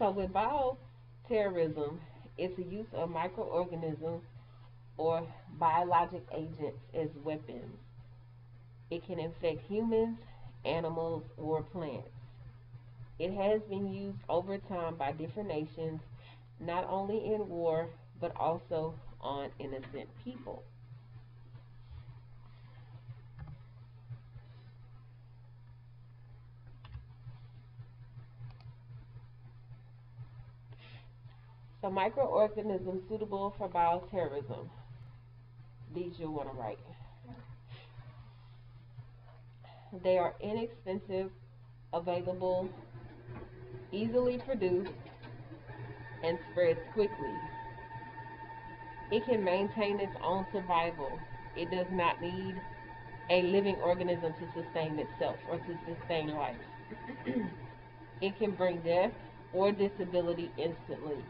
So with bioterrorism, it's the use of microorganisms or biologic agents as weapons. It can infect humans, animals, or plants. It has been used over time by different nations, not only in war, but also on innocent people. So microorganisms suitable for bioterrorism. These you'll want to write. They are inexpensive, available, easily produced, and spreads quickly. It can maintain its own survival. It does not need a living organism to sustain itself or to sustain life. It can bring death or disability instantly.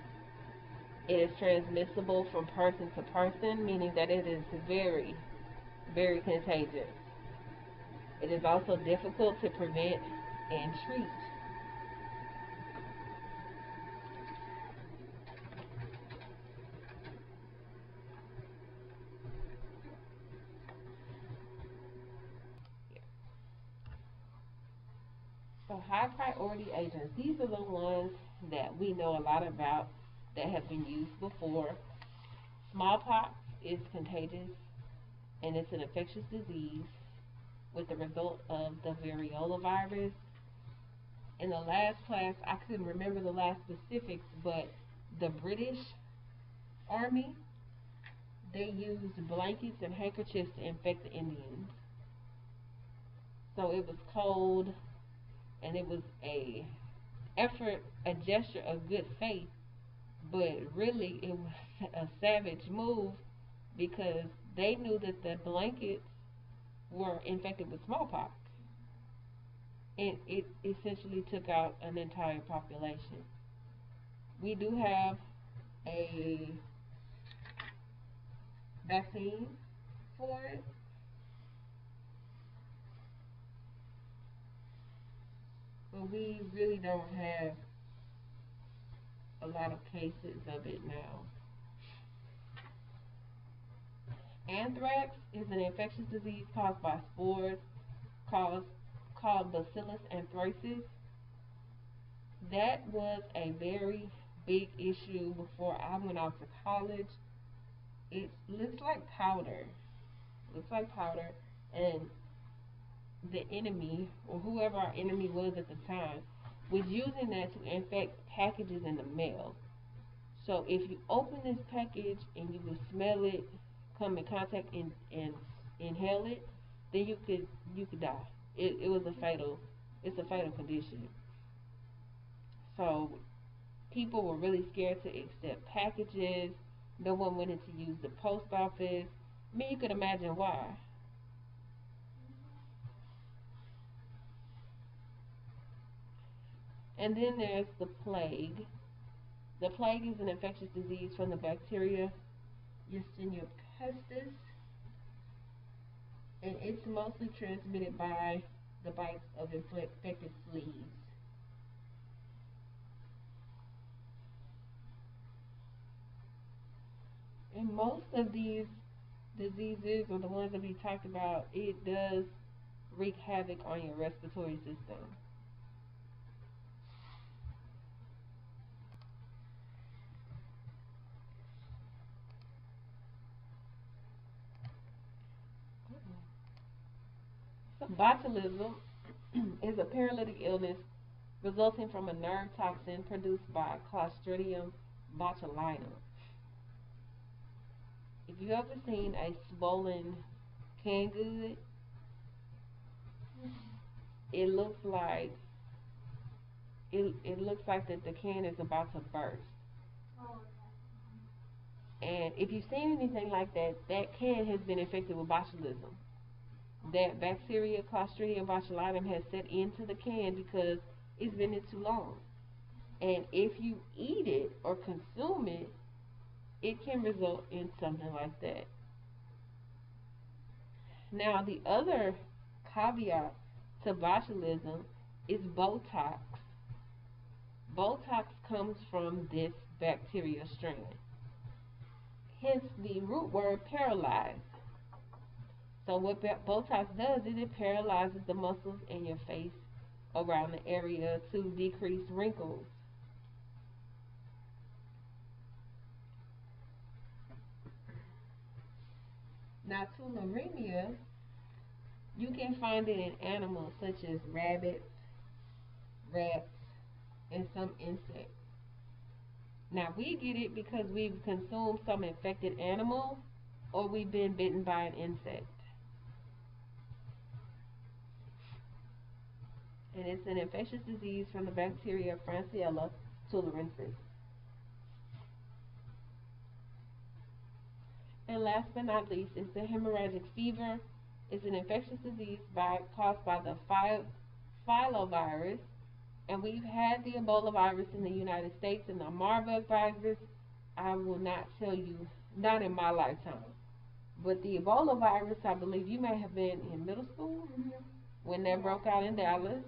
It is transmissible from person to person, meaning that it is very, very contagious. It is also difficult to prevent and treat. So high priority agents, these are the ones that we know a lot about that have been used before. Smallpox is contagious and it's an infectious disease with the result of the variola virus. In the last class, I couldn't remember the last specifics, but the British Army, they used blankets and handkerchiefs to infect the Indians. So it was cold, and it was a effort, a gesture of good faith, but really it was a savage move because they knew that the blankets were infected with smallpox, and it essentially took out an entire population. We do have a vaccine for it. But we really don't have a lot of cases of it now. Anthrax is an infectious disease caused by spores called, called Bacillus anthracis. That was a very big issue before I went off to college. It looks like powder. Looks like powder. And the enemy, or whoever our enemy was at the time, was using that to infect packages in the mail. So if you open this package and you would smell it, come in contact and inhale it, then you could die. It was a fatal, it's a fatal condition. So people were really scared to accept packages. No one wanted to use the post office. I mean, you could imagine why. And then there's the plague. The plague is an infectious disease from the bacteria Yersinia pestis, and it's mostly transmitted by the bites of infected fleas. And most of these diseases, or the ones that we talked about, it does wreak havoc on your respiratory system. So botulism is a paralytic illness resulting from a nerve toxin produced by Clostridium botulinum. If you ever seen a swollen canned good, it looks like it looks like that the can is about to burst. And if you've seen anything like that, that can has been infected with botulism. That bacteria Clostridium botulinum has set into the can because it's been in too long. And if you eat it or consume it, it can result in something like that. Now, the other caveat to botulism is Botox. Botox comes from this bacteria strain. Hence the root word paralyze. So what Botox does is it paralyzes the muscles in your face around the area to decrease wrinkles. Now, tularemia, you can find it in animals such as rabbits, rats, and some insects. Now, we get it because we've consumed some infected animal or we've been bitten by an insect. And it's an infectious disease from the bacteria Francisella tularensis. And last but not least is the hemorrhagic fever. It's an infectious disease caused by the filovirus. And we've had the Ebola virus in the United States and the Marburg virus. I will not tell you, not in my lifetime. But the Ebola virus, I believe you may have been in middle school when that broke out in Dallas.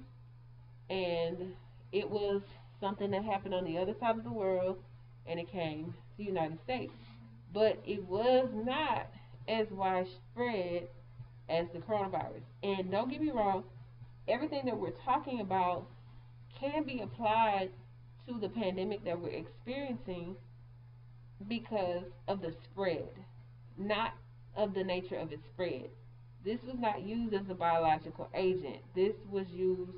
And it was something that happened on the other side of the world, and it came to the United States. But it was not as widespread as the coronavirus. And don't get me wrong, everything that we're talking about can be applied to the pandemic that we're experiencing because of the spread, not of the nature of its spread. This was not used as a biological agent. This was used,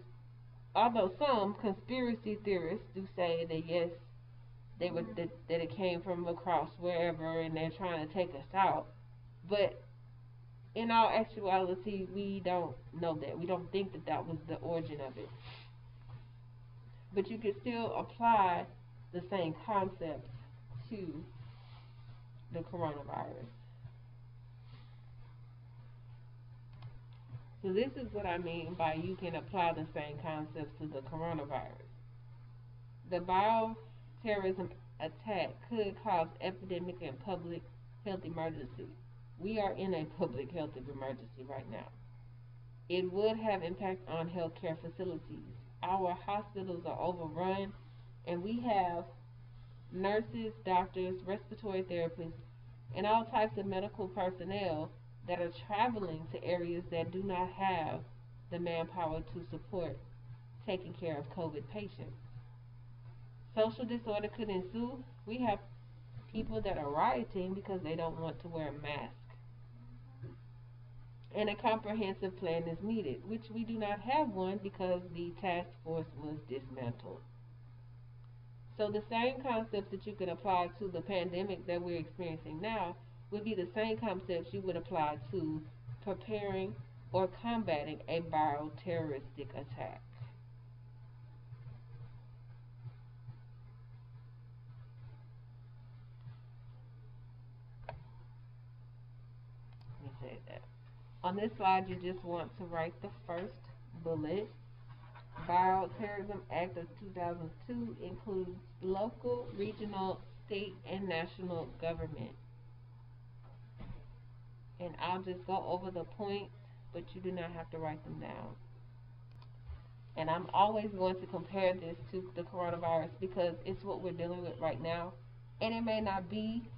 although some conspiracy theorists do say that yes, that it came from across wherever and they're trying to take us out. But in all actuality, we don't know that. We don't think that that was the origin of it. But you can still apply the same concepts to the coronavirus. So this is what I mean by you can apply the same concepts to the coronavirus. The bioterrorism attack could cause epidemic and public health emergency. We are in a public health emergency right now. It would have impact on healthcare facilities. Our hospitals are overrun, and we have nurses, doctors, respiratory therapists, and all types of medical personnel that are traveling to areas that do not have the manpower to support taking care of COVID patients. Social disorder could ensue. We have people that are rioting because they don't want to wear a mask. And a comprehensive plan is needed, which we do not have one because the task force was dismantled. So the same concepts that you can apply to the pandemic that we're experiencing now would be the same concepts you would apply to preparing or combating a bioterroristic attack. Let me say that. On this slide, you just want to write the first bullet. Bioterrorism Act of 2002 includes local, regional, state, and national government. And I'll just go over the points, but you do not have to write them down. And I'm always going to compare this to the coronavirus because it's what we're dealing with right now. And it may not be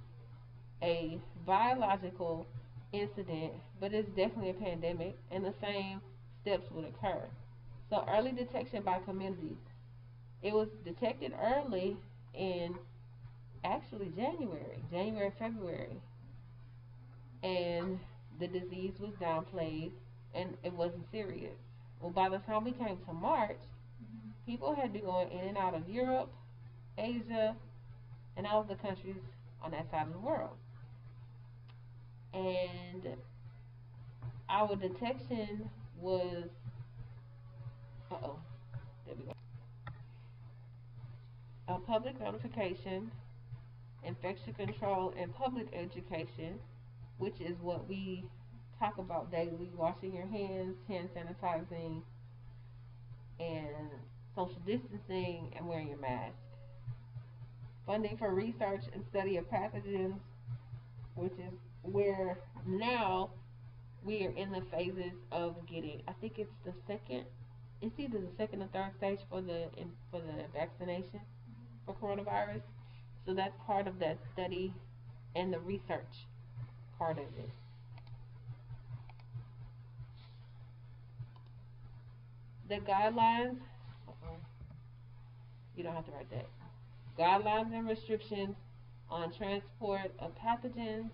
a biological incident, but it's definitely a pandemic, and the same steps would occur. So early detection by communities. It was detected early in actually January, February. And the disease was downplayed and it wasn't serious. Well, by the time we came to March, people had been going in and out of Europe, Asia, and all of the countries on that side of the world. And our detection was, there we go. A public notification, infection control, and public education, which is what we talk about daily: washing your hands, hand sanitizing, and social distancing, and wearing your mask. Funding for research and study of pathogens, which is where now we are in the phases of getting, I think it's the second it's either the second or third stage for the vaccination for coronavirus. So that's part of that study and the research part of it. The guidelines, you don't have to write that. Guidelines and restrictions on transport of pathogens,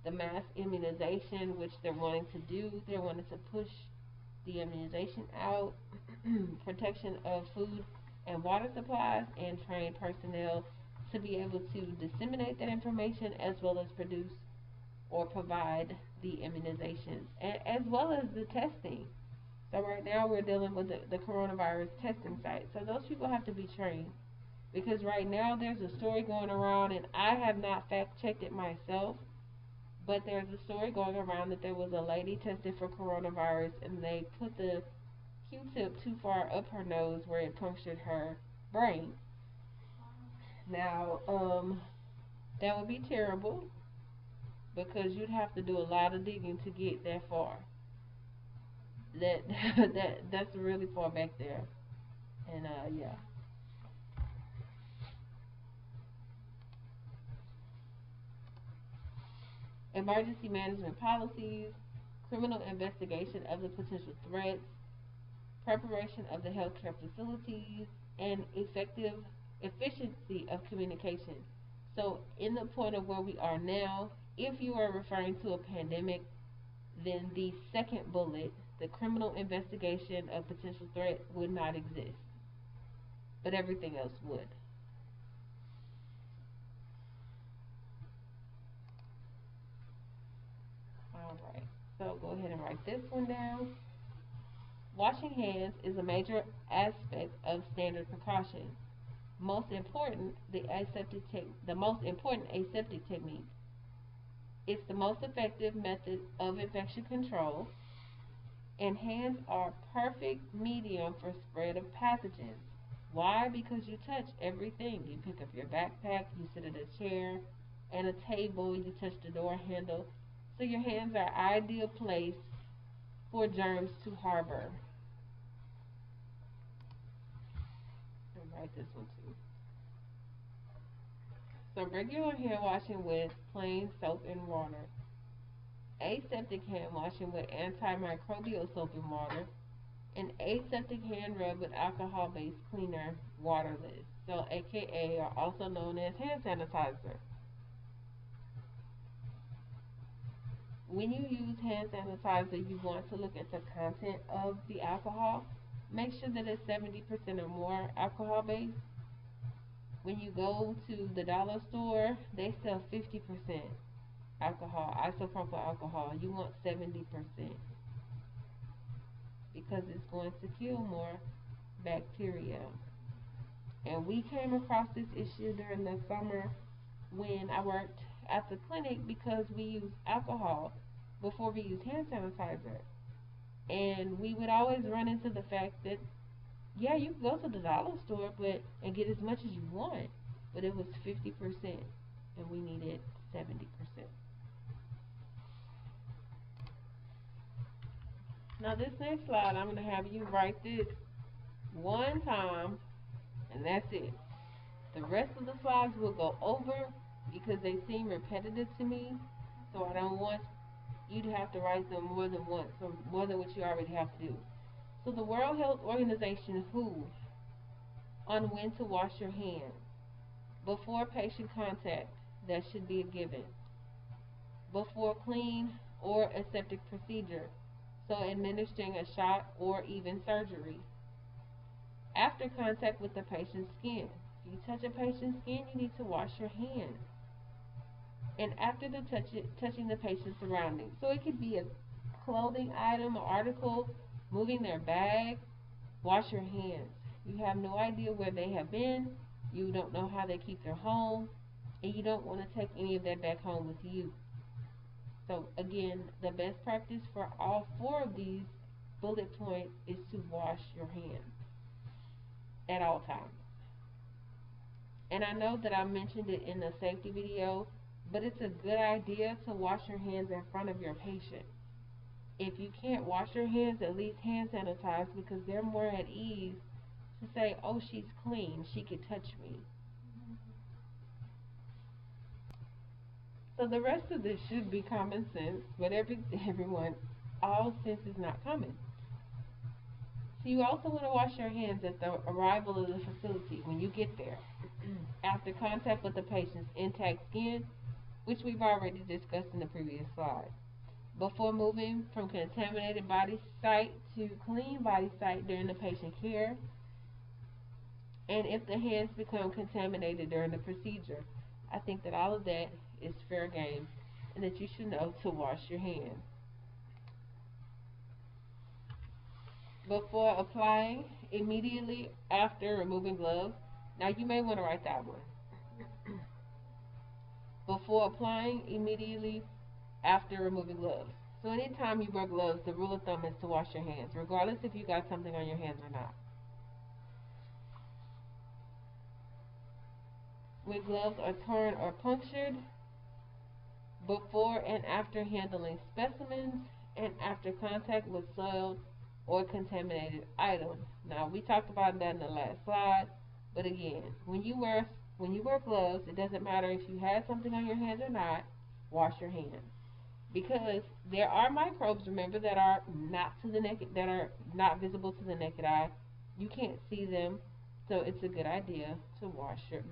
the mass immunization, which they're wanting to do. They're wanting to push the immunization out, protection of food and water supplies, and train personnel to be able to disseminate that information as well as produce or provide the immunizations, as well as the testing. So right now we're dealing with the coronavirus testing site. So those people have to be trained. Because right now there's a story going around, and I have not fact checked it myself, but there's a story going around that there was a lady tested for coronavirus and they put the Q-tip too far up her nose where it punctured her brain. Now, that would be terrible because you'd have to do a lot of digging to get that far. That that's really far back there, and yeah. Emergency management policies, criminal investigation of the potential threats, preparation of the healthcare facilities, and effective efficiency of communication. So, in the point of where we are now, if you are referring to a pandemic, then the second bullet, the criminal investigation of potential threat, would not exist, but everything else would. All right, so go ahead and write this one down. Washing hands is a major aspect of standard precautions. The most important aseptic technique. It's the most effective method of infection control, and hands are perfect medium for spread of pathogens. Why? Because you touch everything. You pick up your backpack, you sit at a chair and a table, you touch the door handle. So your hands are ideal place for germs to harbor. I'll write this one too. So regular hand washing with plain soap and water. Aseptic hand washing with antimicrobial soap and water. An aseptic hand rub with alcohol-based cleaner, waterless. So AKA, or also known as hand sanitizer. When you use hand sanitizer, you want to look at the content of the alcohol. Make sure that it's 70% or more alcohol based. When you go to the dollar store, they sell 50% alcohol, isopropyl alcohol. You want 70% because it's going to kill more bacteria. And we came across this issue during the summer when I worked at the clinic because we used alcohol before we used hand sanitizer. And we would always run into the fact that, yeah, you can go to the dollar store and get as much as you want, but it was 50% and we needed 70%. Now this next slide, I'm going to have you write this one time and that's it. The rest of the slides will go over because they seem repetitive to me, so I don't want you to have to write them more than once or more than what you already have to do. So the World Health Organization, WHO, on when to wash your hands. Before patient contact, that should be a given. Before clean or aseptic procedure, so administering a shot or even surgery. After contact with the patient's skin. If you touch a patient's skin, you need to wash your hands. And after touching the patient's surroundings. So it could be a clothing item or article, moving their bag, wash your hands. You have no idea where they have been, you don't know how they keep their home, and you don't want to take any of that back home with you. So again, the best practice for all four of these bullet points is to wash your hands at all times. And I know that I mentioned it in the safety video, but it's a good idea to wash your hands in front of your patient. if you can't wash your hands, at least hand sanitize, because they're more at ease to say, oh, she's clean, she could touch me. So the rest of this should be common sense, but everyone, all sense is not common. So you also want to wash your hands at the arrival of the facility when you get there. After contact with the patient's intact skin, which we've already discussed in the previous slide. Before moving from contaminated body site to clean body site during the patient care, and if the hands become contaminated during the procedure. I think that all of that is fair game and that you should know to wash your hands. Before applying, immediately after removing gloves. Now you may want to write that one. Before applying, immediately after removing gloves. So anytime you wear gloves, the rule of thumb is to wash your hands, regardless if you got something on your hands or not. When gloves are torn or punctured, before and after handling specimens, and after contact with soiled or contaminated items. Now we talked about that in the last slide, but again, when you wear gloves, it doesn't matter if you had something on your hands or not. Wash your hands, because there are microbes. Remember, that are not visible to the naked eye. You can't see them, so it's a good idea to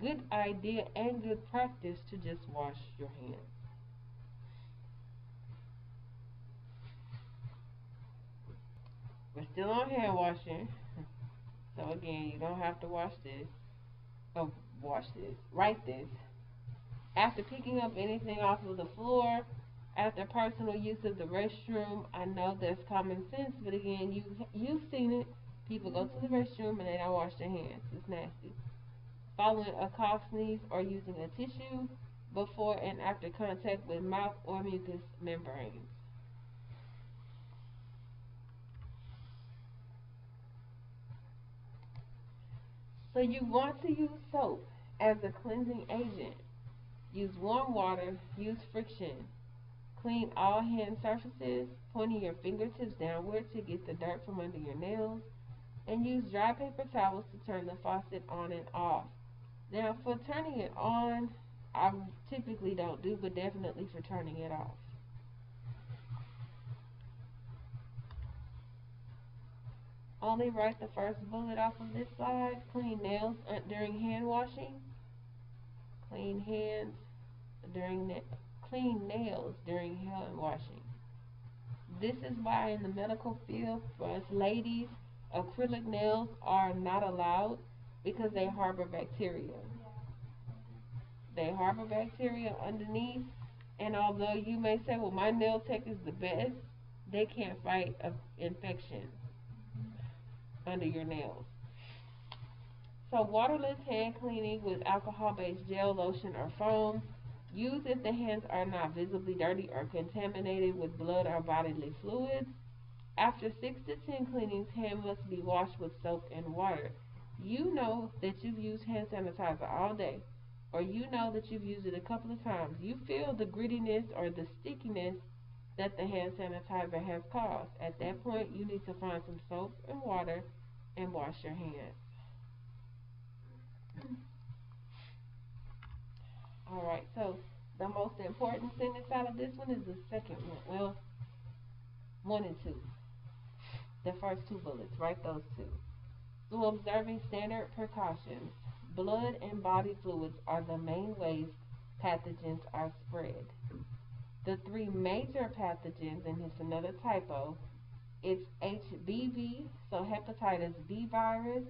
good idea and good practice to just wash your hands. We're still on hand washing, so again, you don't have to write this. After picking up anything off of the floor, after personal use of the restroom, I know that's common sense, but again, you've seen it. People go to the restroom and they don't wash their hands. It's nasty. Following a cough, sneeze, or using a tissue before and after contact with mouth or mucous membranes. So you want to use soap as a cleansing agent. Use warm water, use friction. Clean all hand surfaces, pointing your fingertips downward to get the dirt from under your nails. And use dry paper towels to turn the faucet on and off. Now, for turning it on, I typically don't do, but definitely for turning it off. Only write the first bullet off of this slide. Clean nails during hand washing. Clean nails during hand washing. This is why in the medical field, for us ladies, acrylic nails are not allowed, because they harbor bacteria. They harbor bacteria underneath, and although you may say, well, my nail tech is the best, they can't fight an infection under your nails. So waterless hand cleaning with alcohol-based gel, lotion, or foam. Use if the hands are not visibly dirty or contaminated with blood or bodily fluids. After 6 to 10 cleanings, hand must be washed with soap and water. You know that you've used hand sanitizer all day, or you know that you've used it a couple of times. You feel the grittiness or the stickiness that the hand sanitizer has caused. At that point, you need to find some soap and water and wash your hands. Alright, so the most important sentence out of this one is the second one. Well, 1 and 2. The first 2 bullets, write those 2. So observing standard precautions. Blood and body fluids are the main ways pathogens are spread. The 3 major pathogens, and it's another typo, it's HBV, so hepatitis B virus,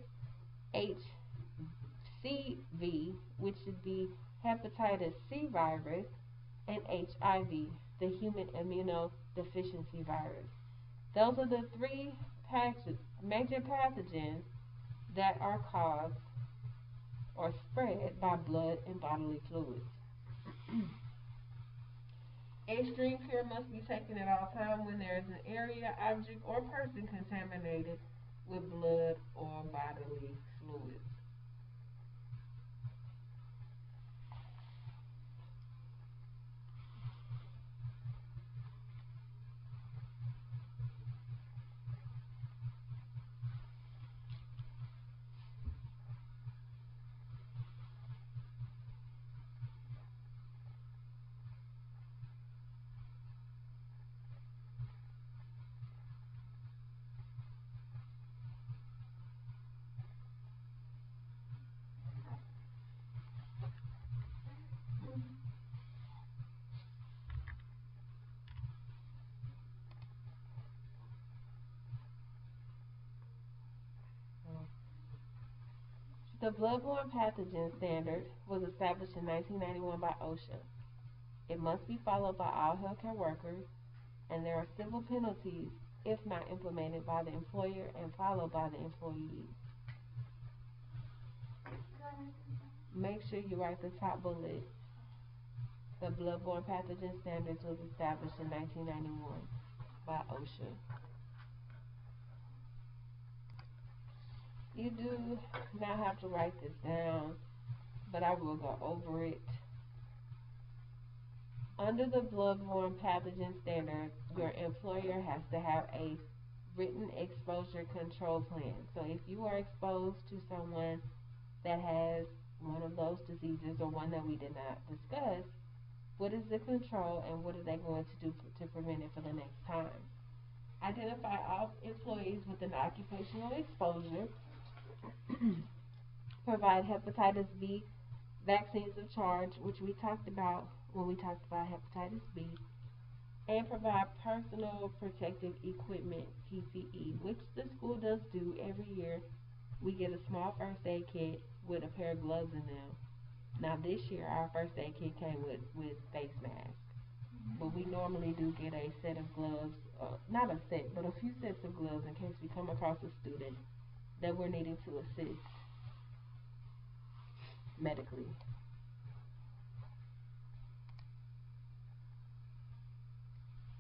HCV, which should be hepatitis C virus, and HIV, the human immunodeficiency virus. Those are the 3 major pathogens that are caused or spread by blood and bodily fluids. Extreme care must be taken at all times when there is an area, object, or person contaminated with blood or bodily fluids. The Bloodborne Pathogen Standard was established in 1991 by OSHA. It must be followed by all healthcare workers, and there are civil penalties if not implemented by the employer and followed by the employee. Make sure you write the top bullet. The Bloodborne Pathogen Standards was established in 1991 by OSHA. You do not have to write this down, but I will go over it. Under the Bloodborne Pathogen Standard, your employer has to have a written exposure control plan. So if you are exposed to someone that has one of those diseases or one that we did not discuss, what is the control and what are they going to do to prevent it for the next time? Identify all employees with an occupational exposure. Provide hepatitis B vaccines of charge, which we talked about when we talked about hepatitis B. And provide personal protective equipment, PPE, which the school does do every year. We get a small first aid kit with a pair of gloves in them. Now this year our first aid kit came with face masks. But we normally do get a set of gloves, not a set, but a few sets of gloves in case we come across a student that we're needing to assist medically.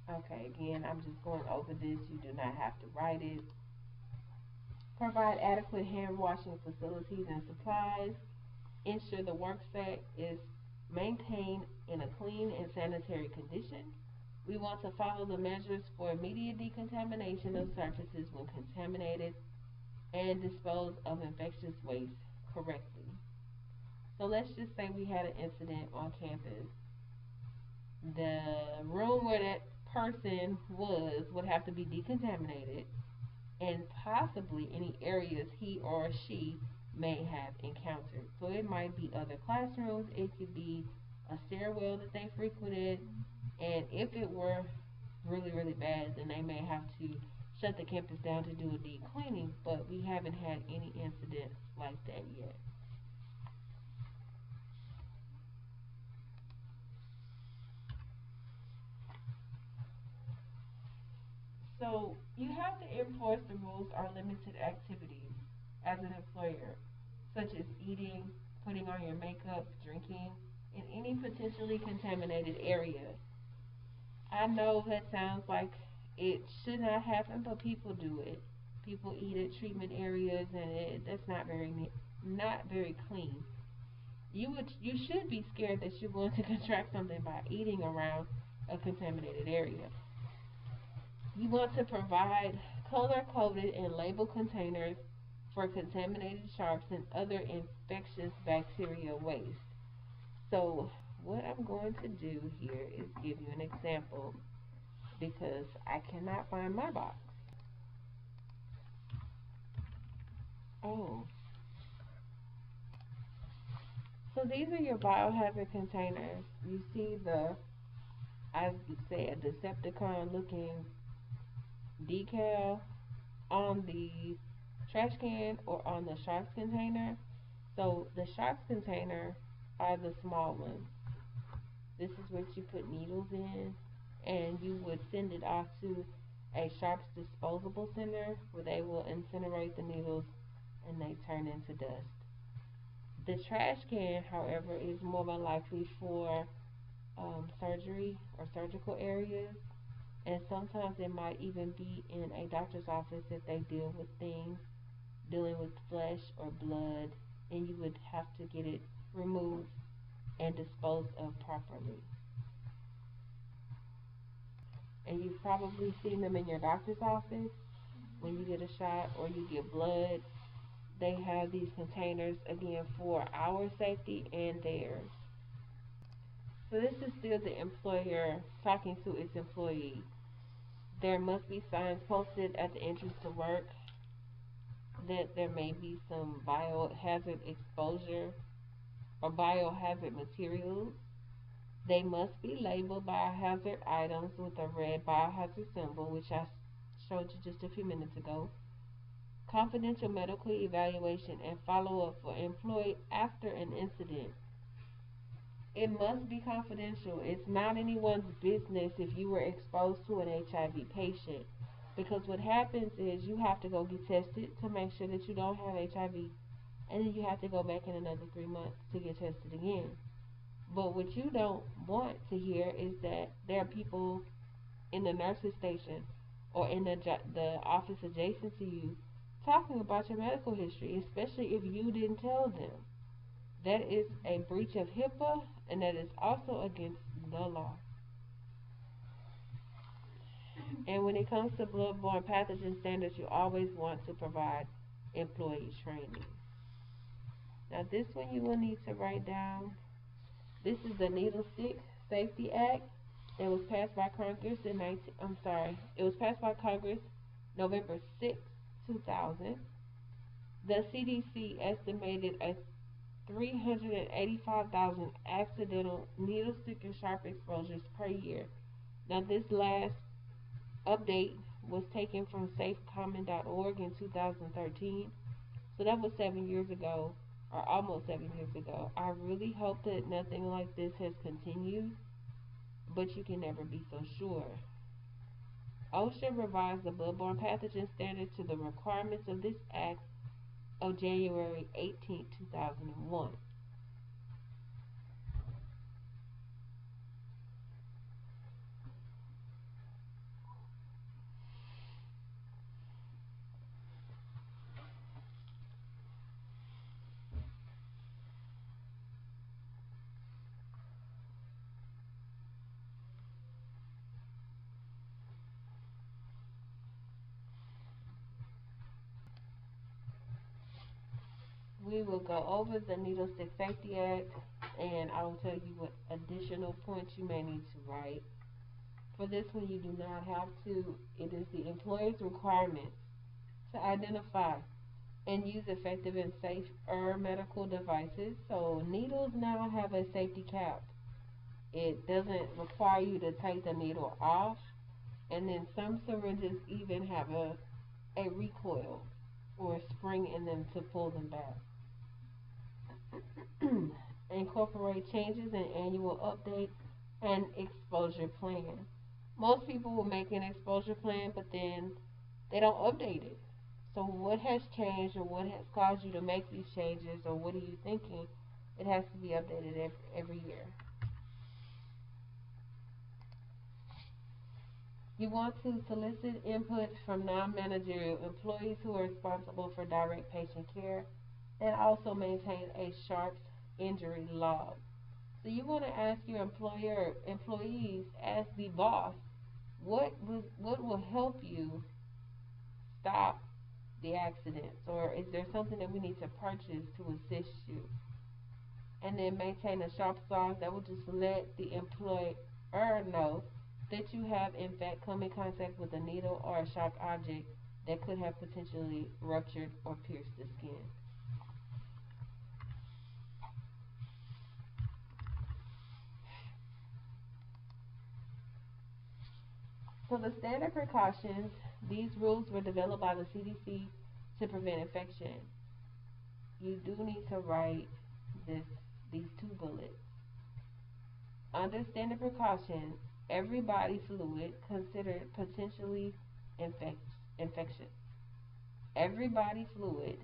Okay, again, I'm just going over this. You do not have to write it. Provide adequate hand washing facilities and supplies. Ensure the work site is maintained in a clean and sanitary condition. We want to follow the measures for immediate decontamination of surfaces when contaminated and dispose of infectious waste correctly. So let's just say we had an incident on campus. The room where that person was would have to be decontaminated, and possibly any areas he or she may have encountered. So it might be other classrooms, it could be a stairwell that they frequented, and if it were really, really bad, then they may have to shut the campus down to do a deep cleaning, but we haven't had any incidents like that yet. So you have to enforce the rules or limited activities as an employer, such as eating, putting on your makeup, drinking, in any potentially contaminated area. I know that sounds like it should not happen, but people do it. People eat at treatment areas, and that's not very clean. You should be scared that you're going to contract something by eating around a contaminated area. You want to provide color-coded and labeled containers for contaminated sharps and other infectious bacteria waste. So what I'm going to do here is give you an example because I cannot find my box. Oh, so these are your biohazard containers. You see I would say a Decepticon looking decal on the trash can or on the sharps container. So the sharps container are the small ones. This is what you put needles in, and you would send it off to a sharps disposable center where they will incinerate the needles and they turn into dust. The trash can, however, is more than likely for surgery or surgical areas, and sometimes it might even be in a doctor's office if they deal with things dealing with flesh or blood, and you would have to get it removed and disposed of properly. And you've probably seen them in your doctor's office when you get a shot or you get blood. They have these containers again for our safety and theirs. So this is still the employer talking to its employee. There must be signs posted at the entrance to work that there may be some biohazard exposure or biohazard materials. They must be labeled biohazard items with a red biohazard symbol, which I showed you just a few minutes ago. confidential medical evaluation, and follow-up for employee after an incident. It must be confidential. It's not anyone's business if you were exposed to an HIV patient. Because what happens is you have to go get tested to make sure that you don't have HIV. And then you have to go back in another 3 months to get tested again. But what you don't want to hear is that there are people in the nurse's station or in the office adjacent to you talking about your medical history, especially if you didn't tell them. That is a breach of HIPAA, and that is also against the law. And when it comes to bloodborne pathogen standards, you always want to provide employee training. Now this one you will need to write down. This is the Needlestick Safety Act. It was passed by Congress it was passed by Congress November 6, 2000. The CDC estimated a 385,000 accidental needle stick and sharp exposures per year. Now this last update was taken from safecommon.org in 2013. So that was 7 years ago, or almost 7 years ago. I really hope that nothing like this has continued, but you can never be so sure. OSHA revised the bloodborne pathogen standard to the requirements of this act of January 18, 2001. We will go over the Needlestick Safety Act, and I will tell you what additional points you may need to write. For this one, you do not have to. It is the employer's requirement to identify and use effective and safe medical devices. So needles now have a safety cap. It doesn't require you to take the needle off, and then some syringes even have a recoil or a spring in them to pull them back. Incorporate changes in annual update and exposure plan. Most people will make an exposure plan, but then they don't update it. So what has changed, or what has caused you to make these changes, or what are you thinking? It has to be updated every year. You want to solicit input from non-managerial employees who are responsible for direct patient care, and also maintain a sharp injury log. So you want to ask your employees, as the boss, what will help you stop the accidents, or is there something that we need to purchase to assist you? And then maintain a sharp saw that will just let the employer know that you have in fact come in contact with a needle or a sharp object that could have potentially ruptured or pierced the skin. So the standard precautions, these rules were developed by the CDC to prevent infection. You do need to write these two bullets. Under standard precautions, every body fluid considered potentially infectious. Every body fluid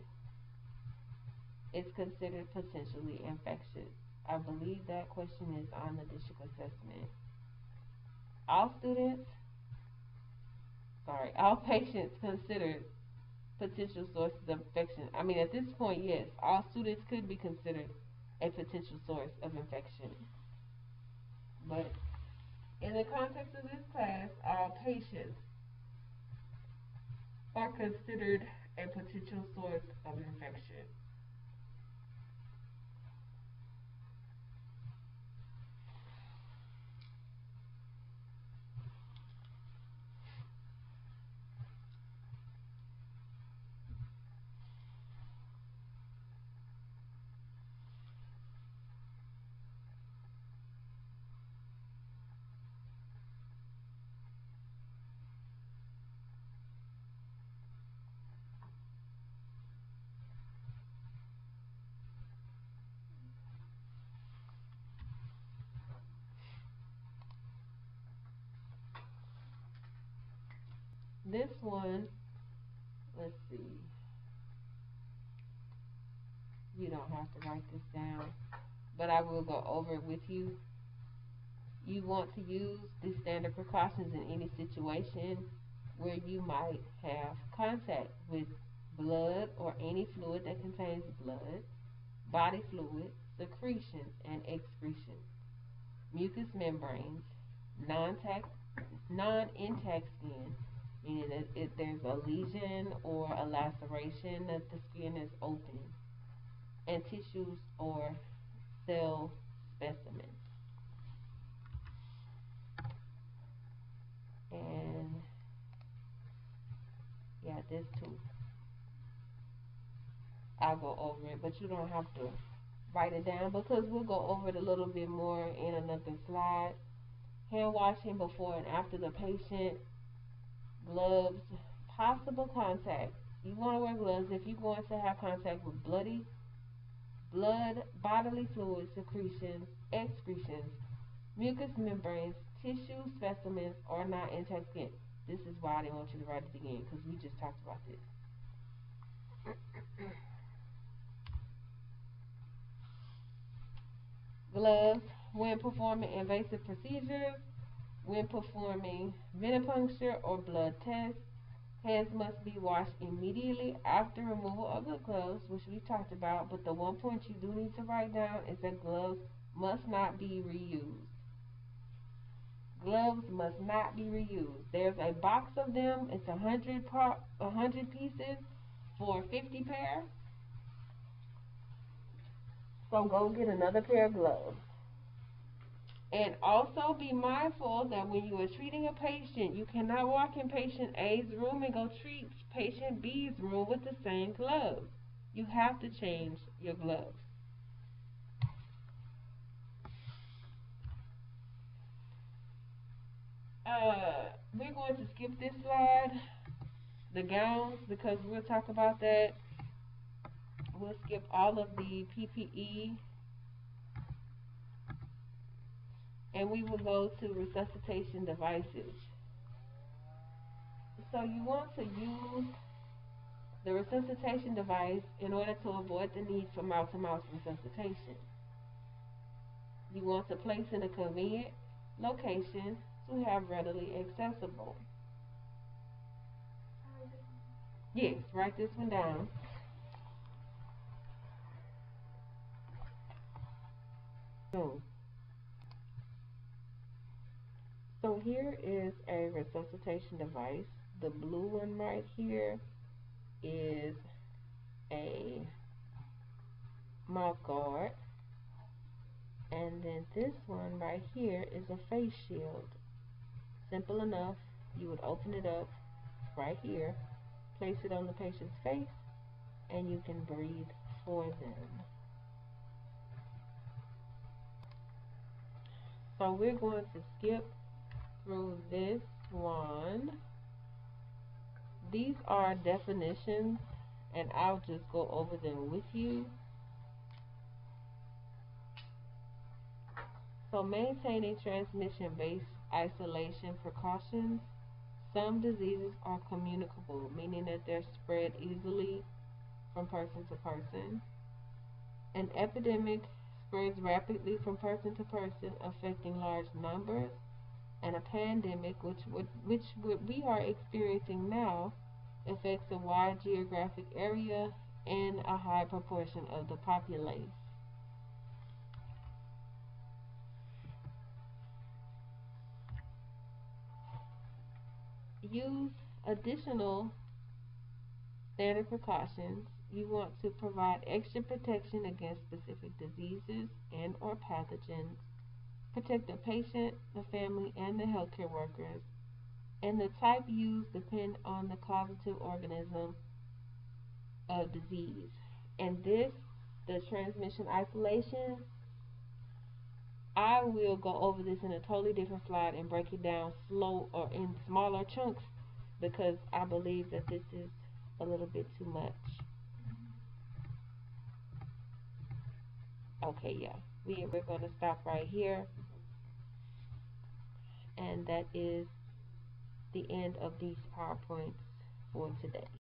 is considered potentially infectious. I believe that question is on the district assessment. All patients considered potential sources of infection. I mean, at this point, yes, all students could be considered a potential source of infection. But in the context of this class, all patients are considered a potential source of infection. This one, let's see. You don't have to write this down, but I will go over it with you. You want to use the standard precautions in any situation where you might have contact with blood or any fluid that contains blood, body fluid, secretions, and excretions, mucous membranes, non-intact skin, meaning that if there's a lesion or a laceration that the skin is open, and tissues or cell specimens. And yeah, this too. I'll go over it, but you don't have to write it down because we'll go over it a little bit more in another slide. Hand washing before and after the patient, gloves, possible contact. You want to wear gloves if you're going to have contact with blood, bodily fluids, secretions, excretions, mucous membranes, tissue specimens, or not intact skin. This is why I didn't want you to write it again, because we just talked about this. Gloves when performing invasive procedures, when performing venipuncture or blood tests. Hands must be washed immediately after removal of the gloves, which we talked about, but the one point you do need to write down is that gloves must not be reused. Gloves must not be reused. There's a box of them. It's 100 pieces for 50 pairs. So go get another pair of gloves. And also be mindful that when you are treating a patient, you cannot walk in patient A's room and go treat patient B's room with the same gloves. You have to change your gloves. We're going to skip this slide, the gowns, because we'll talk about that. We'll skip all of the PPE. And we will go to resuscitation devices. So you want to use the resuscitation device in order to avoid the need for mouth-to-mouth resuscitation. You want to place in a convenient location to have readily accessible. Yes, write this one down. So here is a resuscitation device. The blue one right here is a mouth guard. And then this one right here is a face shield. Simple enough. You would open it up right here, place it on the patient's face, and you can breathe for them. So we're going to skip through this one. These are definitions, and I'll just go over them with you. So maintaining transmission-based isolation precautions. Some diseases are communicable, meaning that they're spread easily from person to person. An epidemic spreads rapidly from person to person, affecting large numbers. And a pandemic, which we are experiencing now, affects a wide geographic area and a high proportion of the populace. Use additional standard precautions. You want to provide extra protection against specific diseases and or pathogens. Protect the patient, the family, and the healthcare workers. And the type used depend on the causative organism of disease. And this, the transmission isolation, I will go over this in a totally different slide and break it down slow or in smaller chunks, because I believe that this is a little bit too much. Okay, yeah, we're going to stop right here, and that is the end of these PowerPoints for today.